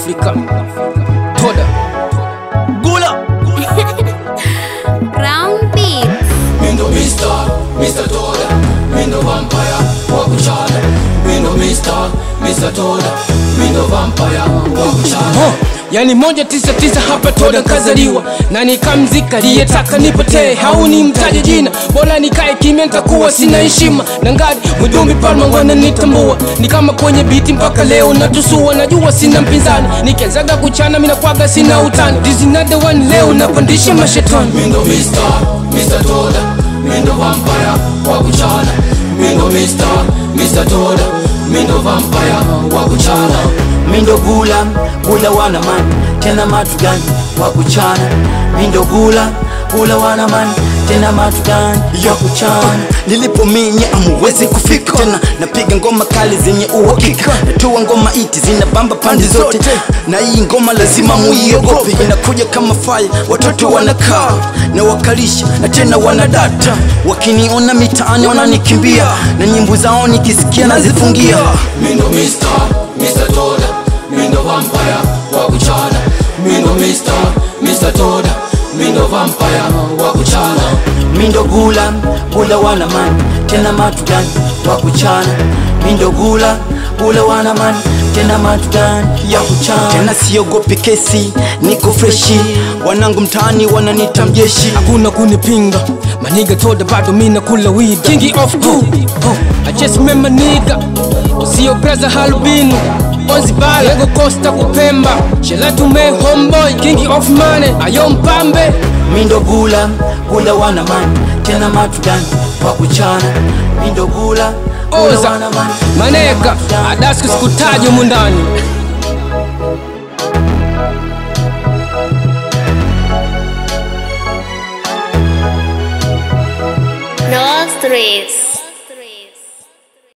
Africa. Toda Gula Round beats. Mindo Mr. Toda, Mindo Vampire, wakuchana. Mindo Mr. Toda, Mindo Vampire, wakuchana. Yani 199 hapa Toda kazaliwa, na nikamzika aliyetaka nipotee. Hauni mtaje jina, bora nikae kimya, nitakuwa sina heshima. Na ngadi mjumbi palma wananitambua, ni kama kwenye biti mpaka leo natusua. Najua sina mpinzani, nikianzaga kuchana mina kwaga sina utani. This is not the one, leo napandisha mashetani. Mindo Mr. Toda, Mindo Vampire, wakuchana. Mindo Mr. Toda, Mindo Vampire, wakuchana. Mindo gula wana man, tena matu gani wakuchana. Mindo gula wana man, tena matu gani wakuchana. Nilipominya amuwezi kufika tena, napiga ngoma kali zenye uhakika. Natoa ngoma iti zinabamba pande zote, na hii ngoma lazima muiogope. Inakuja kama fire, watoto wanakaa na wakalisha na tena wanadata. Wakiniona mitaani wananikimbia, na nyimbo zao nikisikia nazifungia. Mindo Mr. Toda, Mindo Vampire, wakuchana. Mindo Mr. Toda, Mindo Vampire, wakuchana. Mindo gula wana man, tena matu gani wakuchana. Mindo gula wana man, tena matu gani ya kuchana. Tena siogopi kesi, niko freshi, wanangu mtaani wananita mjeshi. Hakuna kunipinga, maniga Toda bado mina kula weed. King of cool, I just remember nigga, sio brother Halbinu Onzibala, Lego Costa kupemba, Shela tume homeboy, king of money, ayo mpambe. Mindo gula wana man, tena matu gani wakuchana. Mindo gula wana man, maneka, adasku sikutaji mundani. No stress.